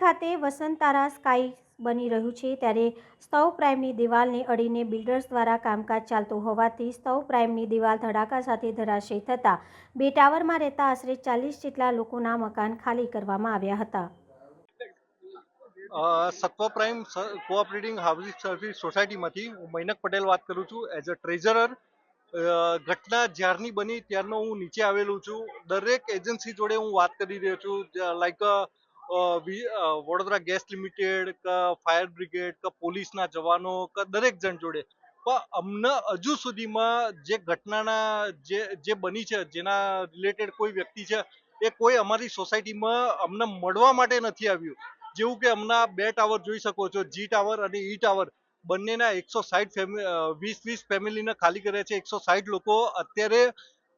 ખાતે વસંતારા સ્કાય બની રહ્યું છે ત્યારે સ્ટવ પ્રાઇમની દિવાલને અડીને બિલ્ડર્સ દ્વારા કામકાજ ચાલતું હોવાથી સ્ટવ પ્રાઇમની દિવાલ ધડાકા સાથે ધરાશયી થતાં બે ટાવરમાં રહેતા આશરે 40 જેટલા લોકોના મકાન ખાલી કરવામાં આવ્યા હતા. સત્વ પ્રાઇમ કોઓપરેટિંગ હાઉસિંગ સર્વિસ સોસાયટીમાંથી હું મૈનક પટેલ વાત કરું છું એઝ અ ટ્રેઝરર. ઘટના જ્યારની બની ત્યારનો હું નીચે આવેલું છું. દરેક એજન્સી જોડે હું વાત કરી રહ્યો છું, like Vadodara gas limited, fire brigade, પોલીસના જવાનો, દરેક જણ જોડે. પણ અમને હજુ સુધીમાં જે ઘટનાના જે બની છે, જેના રિલેટેડ કોઈ વ્યક્તિ છે, એ કોઈ અમારી સોસાયટીમાં અમને મળવા માટે નથી આવ્યું. જેવું કે હમણાં બે ટાવર જોઈ શકો છો, જી ટાવર અને ઈ ટાવર, બંનેના 160 ફેમિલીને ખાલી કર્યા છે. 160 લોકો અત્યારે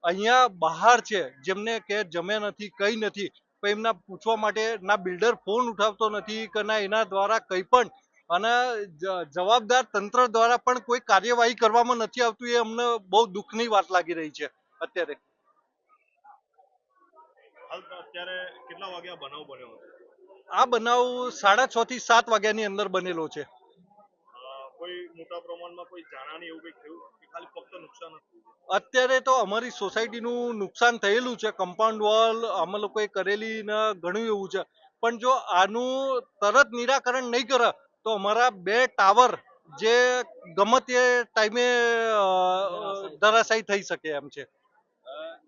અહીંયા બહાર છે, જેમને કે જમ્યા નથી, કઈ નથી. પણ એમના પૂછવા માટે ના બિલ્ડર ફોન ઉઠાવતો નથી કે ના એના દ્વારા કંઈ પણ, અને જવાબદાર તંત્ર દ્વારા પણ કોઈ કાર્યવાહી કરવામાં નથી આવતું. એ અમને બહુ દુઃખની વાત લાગી રહી છે અત્યારે. અત્યારે કેટલા વાગ્યા બનાવ બન્યો? આ બનાવ 6:30 થી 7 વાગ્યાની અંદર બનેલો છે. કોઈ મોટા પ્રમાણમાં કોઈ જાનહાની એવું કંઈ થયું કે ખાલી ફક્ત નુકસાન જ થયું? અત્યારે તો અમારી સોસાયટીનું નુકસાન થયેલું છે. કમ્પાઉન્ડ વોલ અમે લોકોએ કરેલી ને ઘણું એવું છે. પણ જો આનું તરત નિરાકરણ નહીં કરે તો અમારા બે ટાવર જે ગમે તે ટાઈમે ધરાશાયી થઈ શકે એમ છે.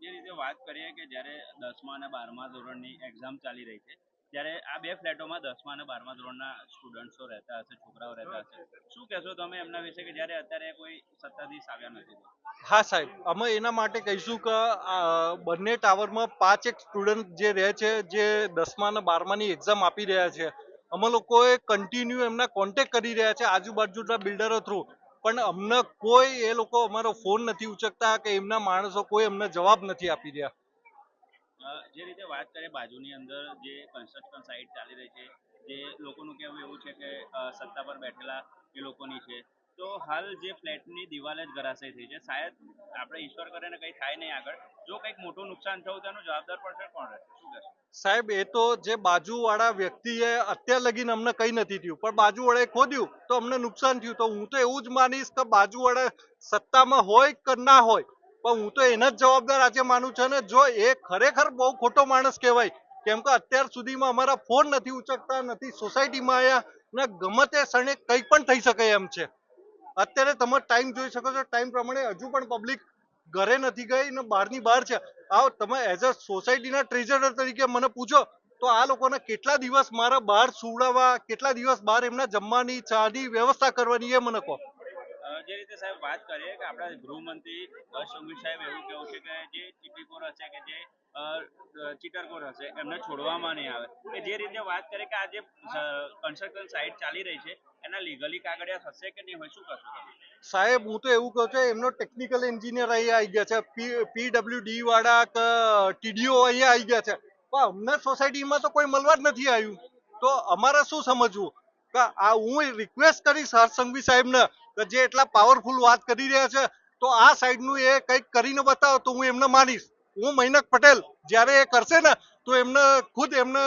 જે રીતે વાત કરીએ કે જ્યારે 10મા અને 12મા ધોરણની એક્ઝામ ચાલી રહી છે, ત્યારે આ બે ફ્લેટોમાં 10મા અને 12મા ધોરણના સ્ટુડન્ટ્સો રહેતા હશે, છોકરાઓ રહેતા હશે. શું કહેશો તમે એમના વિશે કે જ્યારે અત્યારે કોઈ સત્તાધીશ આવ્યા નથી? હા સાહેબ, અમે એના માટે કહીશું કે બંને ટાવરમાં 5 સ્ટુડન્ટ જે રહે છે, જે 10મા અને 12માની એક્ઝામ આપી રહ્યા છે, અમે લોકોએ કન્ટિન્યુ એમના કોન્ટેક્ટ કરી રહ્યા છે આજુબાજુના બિલ્ડરો થ્રુ. પણ અમને કોઈ એ લોકો અમારો ફોન નથી ઉચકતા કે એમના માણસો કોઈ અમને જવાબ નથી આપી રહ્યા. જે રીતે વાત કરીએ, બાજુની અંદર જે કન્સ્ટ્રક્શન સાઇટ ચાલી રહી છે, જે લોકોનું કહેવું એવું છે કે સત્તા પર બેઠેલા એ લોકોની છે, તો હાલ જે ફ્લેટની દિવાલ જ ધરાશાયી થઈ છે. શાયદ આપણે ઈશ્વર કરે ને કંઈ થાય નહીં આગળ, જો કંઈક મોટું નુકસાન થયું તો એનું જવાબદાર પડશે કોણ રહેશે? શું કહેશો સાહેબ? એ તો જે બાજુવાળા વ્યક્તિએ અત્યાર લગીને અમને કંઈ નથી થયું, પણ બાજુવાળાએ ખોદ્યું તો અમને નુકસાન થયું. તો હું તો એવું જ માનીશ કે બાજુવાળા સત્તામાં હોય કે ના હોય, પણ હું તો એને જ જવાબદાર આજે માનું છું ને. જો એ ખરેખર બહુ ખોટો માણસ કહેવાય, કેમ કે અત્યાર સુધીમાં અમારા ફોન નથી ઉચકતા, નથી સોસાયટીમાં આવ્યા, ને ગમે તે ક્ષણે કંઈ પણ થઈ શકે એમ છે. અત્યારે તમે ટાઈમ જોઈ શકો છો, ટાઈમ પ્રમાણે હજુ પણ પબ્લિક ઘરે નથી ગઈ ને બહારની બહાર છે. આવો તમે એઝ અ સોસાયટીના ટ્રેઝરર તરીકે મને પૂછો તો આ લોકોને કેટલા દિવસ મારા બહાર સુવડાવવા, કેટલા દિવસ બહાર એમના જમવાની, ચાની વ્યવસ્થા કરવાની, એ મને કહો. જે રીતે સાહેબ વાત કરીએ કે આપણા ગૃહમંત્રી હર્ષ સંઘવી સાહેબ એવું કેવું છે કે જે ચીટીખોર હશે કે જે ચીટરખોર હશે એમને છોડવામાં નહીં આવે. કે જે રીતે વાત કરીએ કે આ જે કન્સ્ટ્રક્શન સાઇટ ચાલી રહી છે એના લીગલી કાગળિયા હશે કે નહીં હોય, શું કહેશો? સાહેબ, હું તો એવું કહું છું, એમનો ટેકનિકલ એન્જિનિયર અહીંયા આવી ગયા છે, પીડબ્લ્યુડી વાળા કે ટીડીઓ અહીંયા આવી ગયા છે, પણ અમને સોસાયટીમાં તો કોઈ મળવા જ નથી આવ્યું. તો અમારે શું સમજવું? કે આ હું રિક્વેસ્ટ કરીશ હર્ષ સંઘવી સાહેબને કે જે એટલા પાવરફુલ વાત કરી રહ્યા છે, તો આ સાઈડનું એ કંઈક કરીને બતાવો તો હું એમને માનીશ. હું મૈનક પટેલ જ્યારે એ કરશે ને તો એમને ખુદ એમને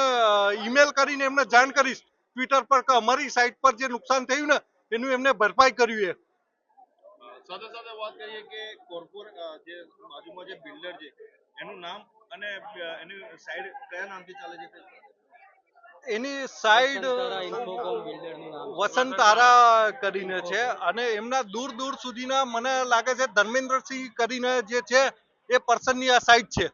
ઈમેલ કરીને એમને જાણ કરીશ ટ્વિટર પર કે અમારી સાઈટ પર જે નુકસાન થયું ને એનું એમને ભરપાઈ કર્યું. સાથે સાથે વાત કરીએ કે જે બાજુમાં જે બિલ્ડર છે એનું નામ અને એની સાઈડ કયા નામથી ચાલે છે? એની સાઈડ વસંતારા કરીને છે, અને એમના દૂર દૂર સુધીના મને લાગે છે ધર્મેન્દ્રસિંહ કરીને જે છે એ પર્સનની આ સાઈડ છે.